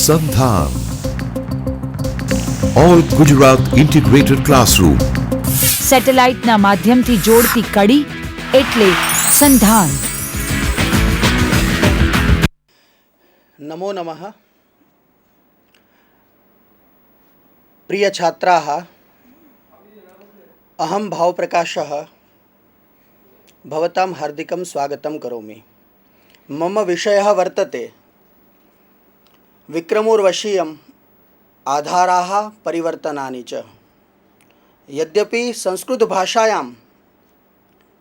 સંધાન all Gujarat integrated classroom. સેટેલાઇટના માધ્યમથી જોડતી કડી એટલે સંધાન. નમો નમઃ. પ્રિય છાત્રાः, અહમ ભાવપ્રકાશः ભવતાं હાર્દિકं સ્વાગतं કરોમि. મમ વિષયः વર્તતે વિક્રમોર્વશીયम् આધારાः પરિવર્તનાनि ચ. यद्यपि संस्कृतभाषायाम्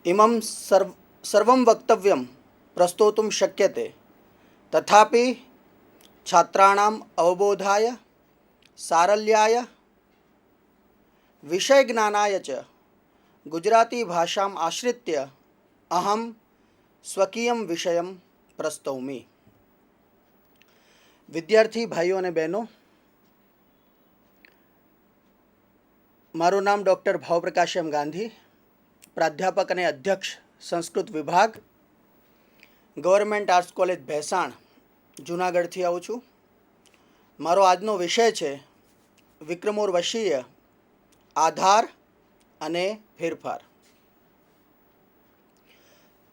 इमं सर्वं वक्तव्यं प्रस्तोतुं शक्यते, तथापि छात्राणाम् अवबोधाय, सारल्याय, विषयज्ञानाय च गुजराती भाषाम् आश्रित्य अहं स्वकीयं विषयं प्रस्तौमि. विद्यार्थी भाइयों અને બહેનો, મારું નામ ડૉક્ટર ભાવપ્રકાશ એમ ગાંધી, પ્રાધ્યાપક અને અધ્યક્ષ સંસ્કૃત વિભાગ, ગવર્મેન્ટ આર્ટ્સ કોલેજ ભેસાણ, જૂનાગઢથી આવું છું. મારો આજનો વિષય છે વિક્રમોર્વશીય આધાર અને ફેરફાર.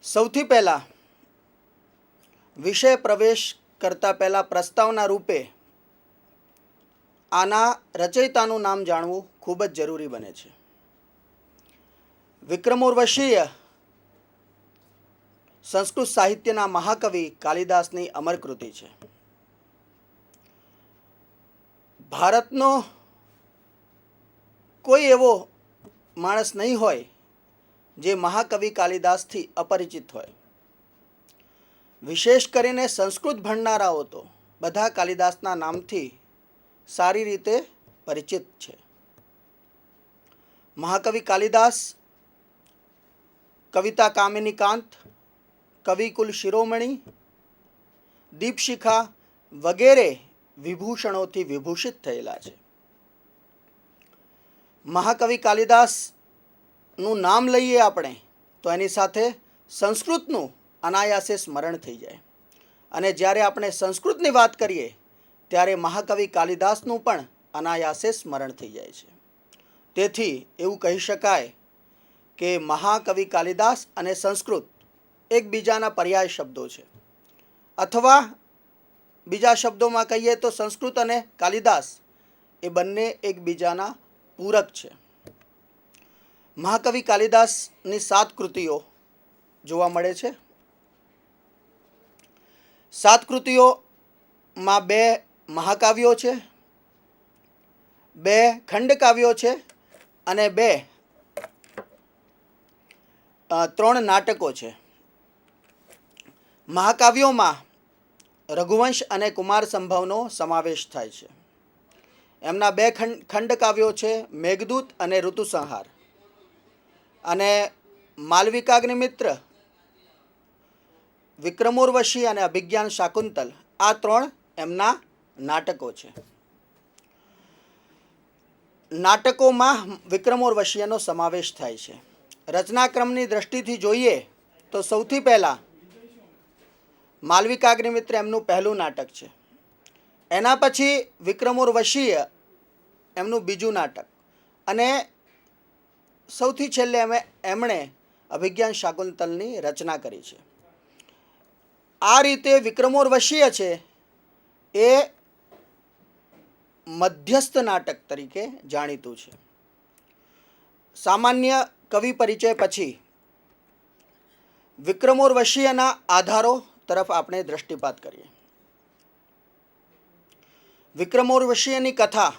સૌથી પહેલાં વિષય પ્રવેશ કરતાં પહેલાં પ્રસ્તાવના રૂપે આના રચયિતાનું નામ જાણવું ખૂબ જ જરૂરી બને છે. વિક્રમોર્વશીય સંસ્કૃત સાહિત્યના મહાકવિ કાલિદાસની અમર કૃતિ છે. ભારતનો કોઈ એવો માણસ નહીં હોય જે મહાકવિ કાલિદાસથી અપરિચિત હોય. વિશેષ કરીને સંસ્કૃત ભણનારાઓ તો બધા કાલિદાસના નામથી સારી રીતે પરિચિત છે. મહાકવિ કાલિદાસ કવિતા કામિની કાંત, કવિકુલ શિરોમણી, દીપશિખા વગેરે વિભૂષણોથી વિભૂષિત થયેલા છે. મહાકવિ કાલિદાસનું નામ લઈએ આપણે તો એની સાથે સંસ્કૃતનું અનાયાસે સ્મરણ થઈ જાય, અને જ્યારે આપણે સંસ્કૃતની વાત કરીએ ત્યારે મહાકવિ કાલિદાસનું પણ અનાયાસે સ્મરણ થઈ જાય છે. તેથી એવું કહી શકાય કે મહાકવિ કાલિદાસ અને સંસ્કૃત એકબીજાના પર્યાય શબ્દો છે, અથવા બીજા શબ્દોમાં કહીએ તો સંસ્કૃત અને કાલિદાસ એ બંને એકબીજાના પૂરક છે. મહાકવિ કાલિદાસની 7 કૃતિઓ જોવા મળે છે. 7 કૃતિઓમાં 2 મહાકાવ્યો છે, 2 ખંડકાવ્યો છે અને 3 નાટકો છે. મહાકાવ્યોમાં રઘુવંશ અને કુમાર સંભવનો સમાવેશ થાય છે. એમના 2 ખંડકાવ્યો છે મેઘદૂત અને ઋતુસંહાર, અને માલવિકાગ્નિમિત્ર, વિક્રમોર્વશી અને અભિજ્ઞાન શાકુંતલ, આ 3 એમના નાટકો છે. નાટકોમાં વિક્રમોર્વશીયનો સમાવેશ થાય છે. રચનાક્રમની દ્રષ્ટિથી જોઈએ તો સૌથી પહેલાં માલવિકાગ્નિમિત્ર એમનું પહેલું નાટક છે. એના પછી વિક્રમોર્વશીય એમનું બીજું નાટક, અને સૌથી છેલ્લે એમણે અભિજ્ઞાન શાકુંતલની રચના કરી છે. આ રીતે વિક્રમોર્વશીય છે એ મધ્યસ્થ નાટક તરીકે જાણીતું છે. સામાન્ય કવિ પરિચય પછી વિક્રમોર્વશીયના આધારો તરફ આપણે દૃષ્ટિપાત કરીએ. વિક્રમોર્વશીયની કથા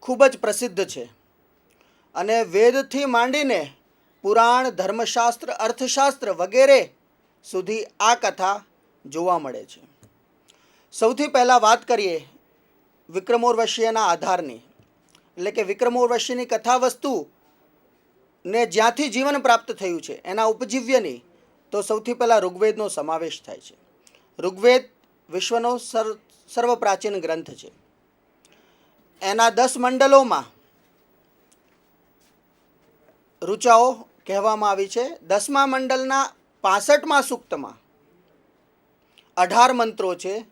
ખૂબ જ પ્રસિદ્ધ છે, અને વેદથી માંડીને પુરાણ, ધર્મશાસ્ત્ર, અર્થશાસ્ત્ર વગેરે સુધી આ કથા જોવા મળે છે. સૌથી પહેલાં વાત કરીએ વિક્રમોર્વશીયના આધારની, એટલે કે વિક્રમોર્વશીની કથા વસ્તુને જ્યાંથી જીવન પ્રાપ્ત થયું છે એના ઉપજીવ્યની, તો સૌથી પહેલાં ઋગ્વેદનો સમાવેશ થાય છે. ઋગ્વેદ વિશ્વનો સર્વ પ્રાચીન ગ્રંથ છે. એના 10 મંડલોમાં ઋચાઓ કહેવામાં આવી છે. 10મા મંડલના 65મા સૂક્તમાં 18 મંત્રો છે,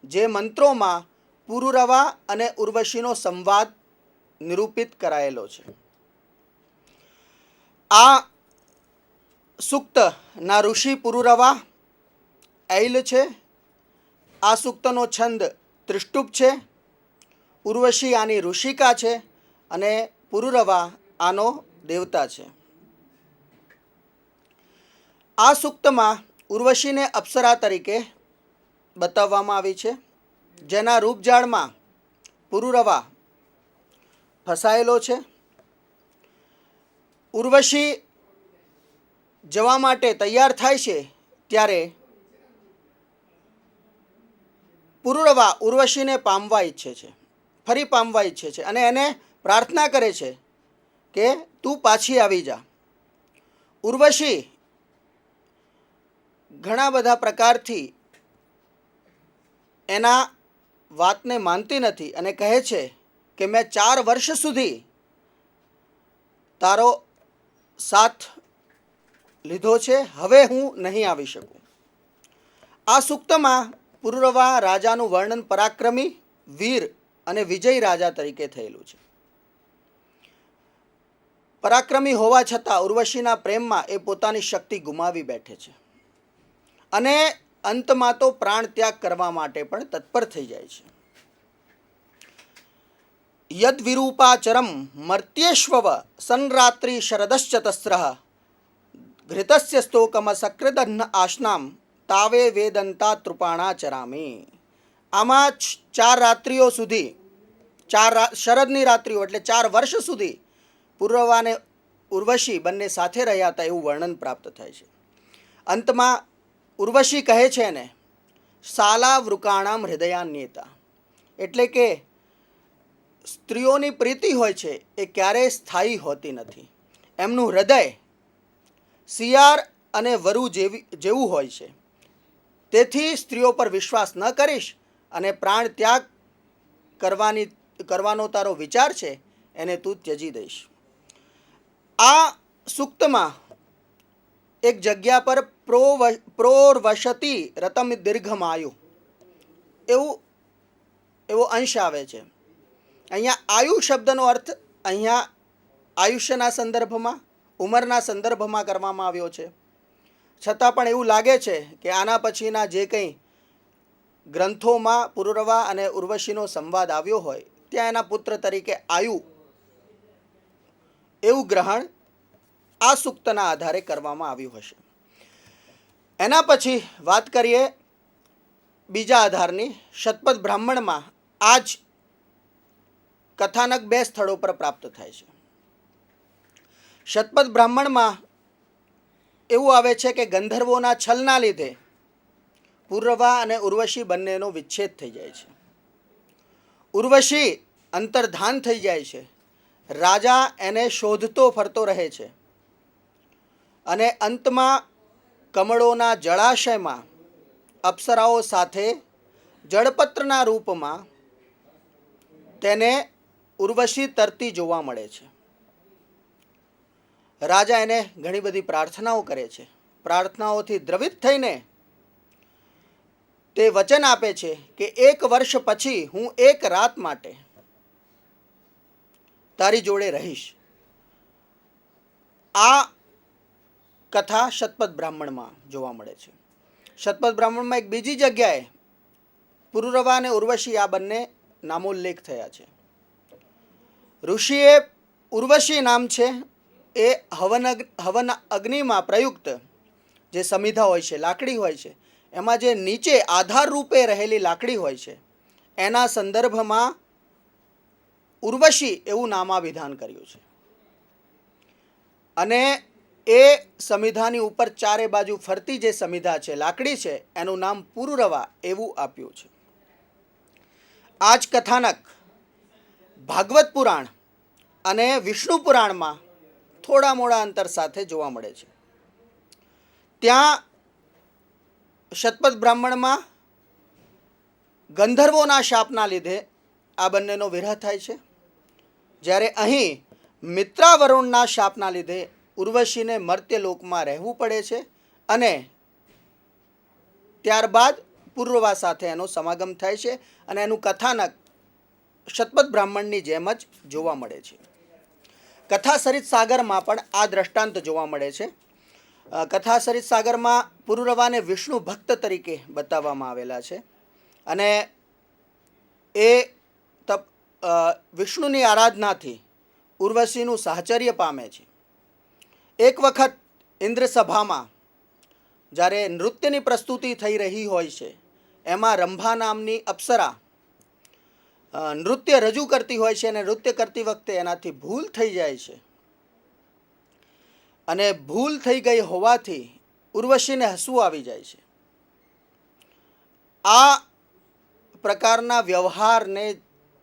જે મંત્રોમાં પુરુરવા અને ઉર્વશીનો સંવાદ નિરૂપિત કરાયેલો છે. આ સૂક્તના ઋષિ પુરુરવા ઐલ છે. આ સૂક્તનો છંદ ત્રિષ્ટુપ છે. ઉર્વશી આની ઋષિકા છે અને પુરુરવા આનો દેવતા છે. આ સૂક્તમાં ઉર્વશીને અપ્સરા તરીકે બતાવવામાં આવી છે, જેના રૂપજાળમાં પુરુરવા ફસાયેલો છે. ઉર્વશી જવા માટે તૈયાર થાય છે ત્યારે પુરુરવા ઉર્વશીને પામવા ઈચ્છે છે, ફરી પામવા ઈચ્છે છે અને એને પ્રાર્થના કરે છે કે તું પાછી આવી જા. ઉર્વશી ઘણા બધા પ્રકારથી એના વાતને માનતી નથી અને કહે છે કે મેં 4 વર્ષ સુધી તારો સાથ લીધો છે, હવે હું નહીં આવી શકું. આ સૂક્તમાં પુરુરવા રાજાનું વર્ણન પરાક્રમી, વીર અને વિજયી રાજા તરીકે થયેલું છે. પરાક્રમી હોવા છતાં ઉર્વશીના પ્રેમમાં એ પોતાની શક્તિ ગુમાવી બેઠે છે અને અંતમાં તો પ્રાણ ત્યાગ કરવા માટે પણ તત્પર થઈ જાય છે. યદ વિરૂપાચરમ મર્ત્યેષ્વવ સંરાત્રિ શરદશ્ચતસ્રઃ ઘૃતસ્ય સ્તોકમ સકૃદહ્ન આશનામ તાવે વેદંતા તૃપાણા ચરામી. આમાં 4 રાત્રિઓ સુધી, શરદની રાત્રિઓ એટલે 4 વર્ષ સુધી પુરુરવા અને ઉર્વશી બંને સાથે રહ્યા હતા એવું વર્ણન પ્રાપ્ત થાય છે. અંતમાં ઉર્વશી કહે છે એને શાલા વૃકાણામ હૃદયાન્યતા, એટલે કે સ્ત્રીઓની પ્રીતિ હોય છે એ ક્યારેય સ્થાયી હોતી નથી. એમનું હૃદય શિયાળ અને વરુ જેવું હોય છે. તેથી સ્ત્રીઓ પર વિશ્વાસ ન કરીશ અને પ્રાણ ત્યાગ કરવાનો તારો વિચાર છે એને તું ત્યજી દઈશ. આ સૂક્તમાં એક જગ્યા પર પ્રોર્વશતી રતમ દીર્ઘમાયુ એવો અંશ આવે છે. અહીંયા આયુ શબ્દનો અર્થ અહીંયા આયુષ્યના સંદર્ભમાં, ઉંમરના સંદર્ભમાં કરવામાં આવ્યો છે. છતાં પણ એવું લાગે છે કે આના પછીના જે કંઈ ગ્રંથોમાં પુરુરવા અને ઉર્વશીનો સંવાદ આવ્યો હોય ત્યાં એના પુત્ર તરીકે આયુ એવું ગ્રહણ આ સૂક્તના આધારે કરવામાં આવ્યું હશે. એના પછી વાત કરીએ બીજા આધારની. શતપથ બ્રાહ્મણમાં આ જ કથાનક 2 સ્થળો પર પ્રાપ્ત થાય છે. શતપથ બ્રાહ્મણમાં એવું આવે છે કે ગંધર્વોના છલના લીધે પુરુરવા અને ઉર્વશી બંનેનો વિચ્છેદ થઈ જાય છે. ઉર્વશી અંતર્ધાન થઈ જાય છે. રાજા એને શોધતો ફરતો રહે છે અને અંતમાં કમળોના જળાશયમાં અપ્સરાઓ સાથે જળપત્રના રૂપમાં તેને ઉર્વશી તરતી જોવા મળે છે. રાજા એને ઘણી બધી પ્રાર્થનાઓ કરે છે. પ્રાર્થનાઓથી દ્રવિત થઈને તે વચન આપે છે કે 1 વર્ષ પછી હું 1 રાત માટે તારી જોડે રહીશ. આ કથા શતપથ બ્રાહ્મણમાં જોવા મળે છે. શતપથ બ્રાહ્મણમાં એક બીજી જગ્યાએ પુરુરવા અને ઉર્વશી આ બંને નામોલ્લેખ થયા છે. ઋષિએ ઉર્વશી નામ છે એ હવન અગ્નિમાં પ્રયુક્ત જે સમિધા હોય છે, લાકડી હોય છે, એમાં જે નીચે આધાર રૂપે રહેલી લાકડી હોય છે એના સંદર્ભમાં ઉર્વશી એવું નામાભિધાન કર્યું છે. અને એ સમિધાની ઉપર ચારે બાજુ ફરતી જે સમિધા છે, લાકડી છે, એનું નામ પુરુરવા એવું આપ્યું છે. આ જ કથાનક ભાગવત પુરાણ અને વિષ્ણુ પુરાણમાં થોડા મોડા અંતર સાથે જોવા મળે છે. ત્યાં શતપથ બ્રાહ્મણમાં ગંધર્વોના શાપના લીધે આ બંનેનો વિરહ થાય છે, જ્યારે અહીં મિત્રાવરુણના શાપના લીધે ઉર્વશીને મર્ત્યલોકમાં રહેવું પડે છે અને ત્યારબાદ પુરુરવા સાથે એનો સમાગમ થાય છે અને એનું કથાનક શતપથ બ્રાહ્મણની જેમ જ જોવા મળે છે. કથા સરિત સાગરમાં પણ આ દ્રષ્ટાંત જોવા મળે છે. કથા સરિત સાગરમાં પુરુરવાને વિષ્ણુ ભક્ત તરીકે બતાવવામાં આવેલા છે અને એ વિષ્ણુની આરાધનાથી ઉર્વશીનું સાહચર્ય પામે છે. એક વખત ઇન્દ્રસભામાં જ્યારે નૃત્યની પ્રસ્તુતિ થઈ રહી હોય છે, એમાં રંભા નામની અપ્સરા નૃત્ય રજૂ કરતી હોય છે અને નૃત્ય કરતી વખતે એનાથી ભૂલ થઈ જાય છે અને ભૂલ થઈ ગઈ હોવાથી ઉર્વશીને હસવું આવી જાય છે. આ પ્રકારના વ્યવહારને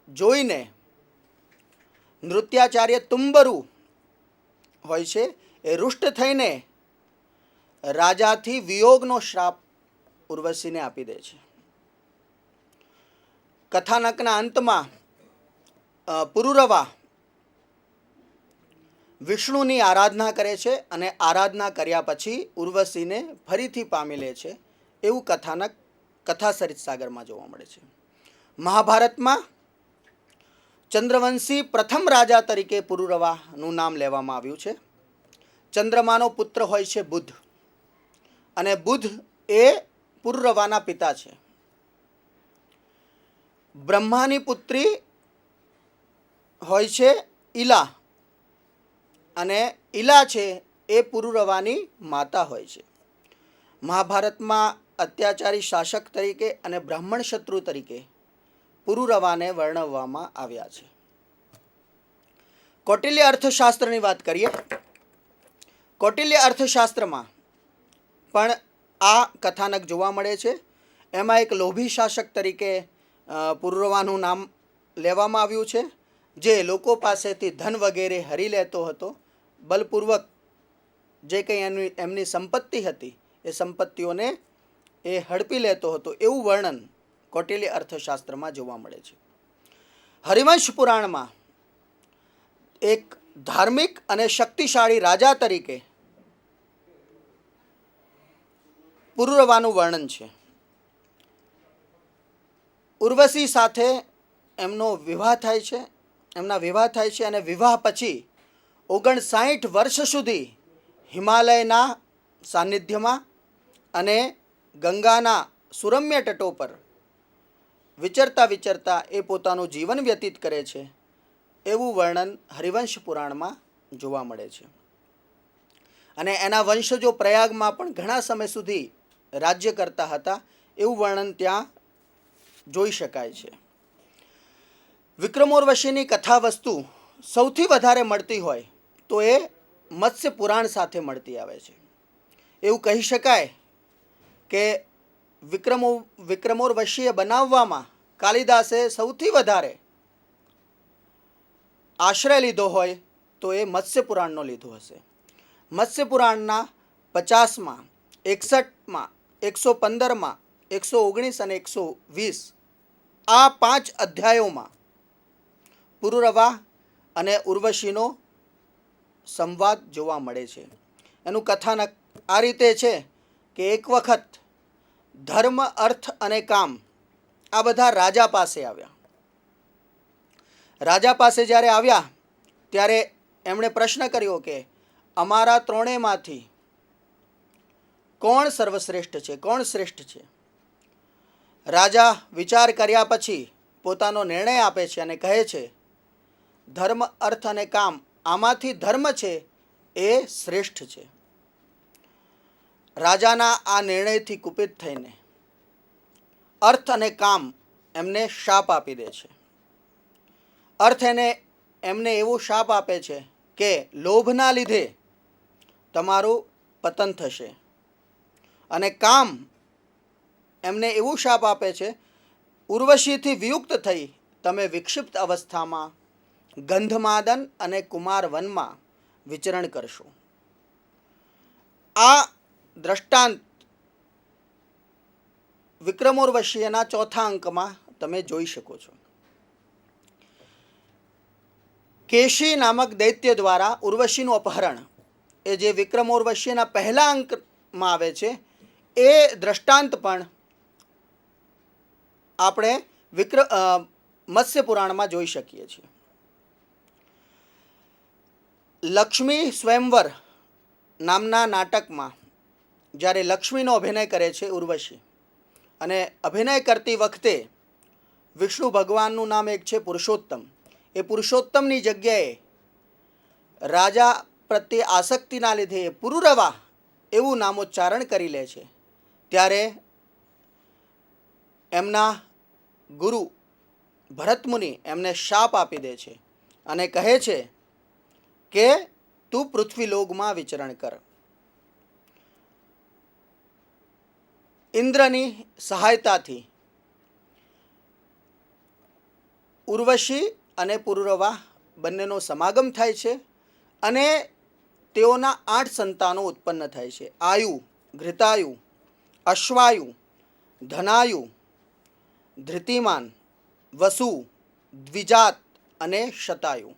જોઈને નૃત્યાચાર્ય તુંબરુ હોય છે એ રૂષ્ટ થઈને રાજાથી વિયોગનો શ્રાપ ઉર્વશીને આપી દે છે. કથાનકના અંતમાં પુરુરવા વિષ્ણુની આરાધના કરે છે અને આરાધના કર્યા પછી ઉર્વશીને ફરીથી પામી લે છે એવું કથાનક કથા સરિત સાગરમાં જોવા મળે છે. મહાભારતમાં ચંદ્રવંશી પ્રથમ રાજા તરીકે પુરુરવાનું નામ લેવામાં આવ્યું છે. ચંદ્રમાનો પુત્ર હોય છે બુધ અને બુધ એ પુરુરવાના પિતા છે. બ્રહ્માની પુત્રી હોય છે ઈલા અને ઈલા છે એ પુરુરવાની માતા હોય છે. મહાભારતમાં અત્યાચારી શાસક તરીકે અને બ્રાહ્મણ શત્રુ તરીકે પુરુરવાને વર્ણવવામાં આવ્યા છે. કૌટિલ્ય અર્થશાસ્ત્રની વાત કરીએ. કૌટિલ્ય અર્થશાસ્ત્રમાં પણ આ કથાનક જોવા મળે છે. એમાં એક લોભી શાસક તરીકે પુરુરવાનું નામ લેવામાં આવ્યું છે, જે લોકો પાસેથી ધન વગેરે હરી લેતો હતો. બલપૂર્વક જે કંઈ એમની સંપત્તિ હતી એ સંપત્તિઓને એ હડપી લેતો હતો એવું વર્ણન કૌટિલ્ય અર્થશાસ્ત્રમાં જોવા મળે છે. હરિવંશ પુરાણમાં એક ધાર્મિક અને શક્તિશાળી રાજા તરીકે પુરુરવાનું વર્ણન છે. ઉર્વશી સાથે એમના વિવાહ થાય છે અને વિવાહ પછી 59 વર્ષ સુધી હિમાલયના સાનિધ્યમાં અને ગંગાના સુરમ્ય તટો પર વિચરતા એ પોતાનું જીવન વ્યતીત કરે છે એવું વર્ણન હરિવંશ પુરાણમાં જોવા મળે છે. અને એના વંશજો પ્રયાગમાં પણ ઘણા સમય સુધી રાજ્ય કરતા હતા એવું વર્ણન ત્યાં જોઈ શકાય છે. વિક્રમોર્વશીની કથા વસ્તુ સૌથી વધારે મળતી હોય તો એ મત્સ્ય પુરાણ સાથે મળતી આવે છે. એવું કહી શકાય કે વિક્રમોર્વશીય બનાવવામાં કાલિદાસે સૌથી વધારે આશ્રય લીધો હોય તો એ મત્સ્ય પુરાણનો લીધો હશે. મત્સ્ય પુરાણના 50માં, 61માં, 115માં, 119 અને 120 આ 5 અધ્યાયોમાં પુરુરવા અને ઉર્વશીનો સંવાદ જોવા મળે છે. એનું કથાનક આ રીતે છે કે એક વખત ધર્મ, અર્થ અને કામ આ બધા રાજા પાસે આવ્યા. રાજા પાસે જ્યારે આવ્યા ત્યારે એમણે પ્રશ્ન કર્યો કે અમારા ત્રણેયમાંથી કોણ સર્વશ્રેષ્ઠ છે, કોણ શ્રેષ્ઠ છે? રાજા વિચાર કર્યા પછી પોતાનો નિર્ણય આપે છે અને કહે છે ધર્મ, અર્થ અને કામ આમાંથી ધર્મ છે એ શ્રેષ્ઠ છે. રાજાના આ નિર્ણયથી કુપિત થઈને અર્થ અને કામ એમને શાપ આપી દે છે. અર્થ એમને એવો શાપ આપે છે કે લોભના લીધે તમારું પતન થશે અને કામ એમને એવું શાપ આપે છે ઉર્વશીથી વિયુક્ત થઈ તમે વિક્ષિપ્ત અવસ્થામાં ગંધમાદન અને કુમાર વનમાં વિચરણ કરશો. આ દ્રષ્ટાંત વિક્રમોર્વશીયના 4થા અંકમાં તમે જોઈ શકો છો. કેશી નામક દૈત્ય દ્વારા ઉર્વશીનું અપહરણ એ જે વિક્રમોર્વશીયના પહેલા અંકમાં આવે છે એ દ્રષ્ટાંત પણ આપણે મત્સ્ય પુરાણમાં જોઈ શકીએ છીએ. લક્ષ્મી સ્વયંવર નામના નાટકમાં જ્યારે લક્ષ્મીનો અભિનય કરે છે ઉર્વશી, અને અભિનય કરતી વખતે વિષ્ણુ ભગવાનનું નામ એક છે પુરુષોત્તમ. એ પુરુષોત્તમની જગ્યાએ રાજા પ્રત્યે આસક્તિના લીધે પુરુરવા એવું નામોચ્ચારણ કરી લે છે. ત્યારે એમના ગુરુ ભરતમુનિ એમને શાપ આપી દે છે અને કહે છે કે તું પૃથ્વીલોકમાં વિચરણ કર. ઇન્દ્રની સહાયતાથી ઉર્વશી અને પુરુરવા બંનેનો સમાગમ થાય છે અને તેઓના 8 સંતાનો ઉત્પન્ન થાય છે. આયુ, ઘૃતાયુ, અશ્વાયુ, ધનાયુ, ધૃતિમાન, વસુ, દ્વિજાત અને શતાયુ.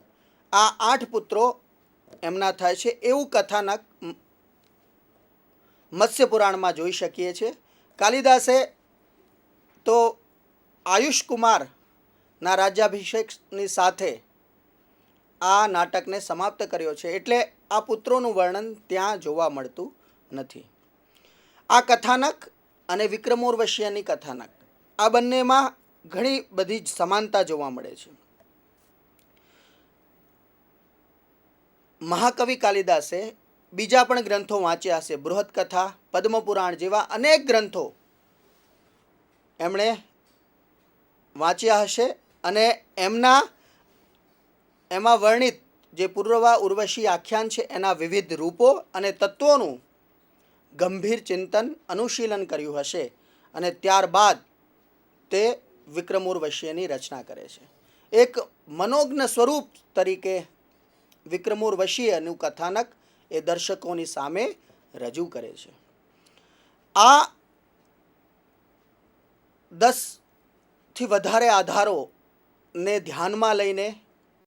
આ 8 પુત્રો એમના થાય છે એવું કથાનક મત્સ્ય પુરાણમાં જોઈ શકીએ છીએ. કાલિદાસે તો આયુષકુમારના રાજ્યાભિષેકની સાથે આ નાટકને સમાપ્ત કર્યો છે, એટલે આ પુત્રોનું વર્ણન ત્યાં જોવા મળતું નથી. આ કથાનક અને વિક્રમોર્વશીયની કથાનક, આ બંનેમાં ઘણી બધી જ સમાનતા જોવા મળે છે. મહાકવિ કાલિદાસે બીજા પણ ગ્રંથો વાંચ્યા હશે. બૃહદ કથા, પદ્મપુરાણ જેવા અનેક ગ્રંથો એમણે વાંચ્યા હશે અને એમાં વર્ણિત જે પુરુરવા ઉર્વશી આખ્યાન છે એના વિવિધ રૂપો અને તત્વોનું ગંભીર ચિંતન, અનુશીલન કર્યું હશે અને ત્યારબાદ તે વિક્રમોર્વશીયની રચના કરે છે. એક મનોજ્ઞ સ્વરૂપ તરીકે વિક્રમોર્વશીયનું કથાનક એ દર્શકોની સામે રજૂ કરે છે. આ 10થી વધારે આધારોને ધ્યાનમાં લઈને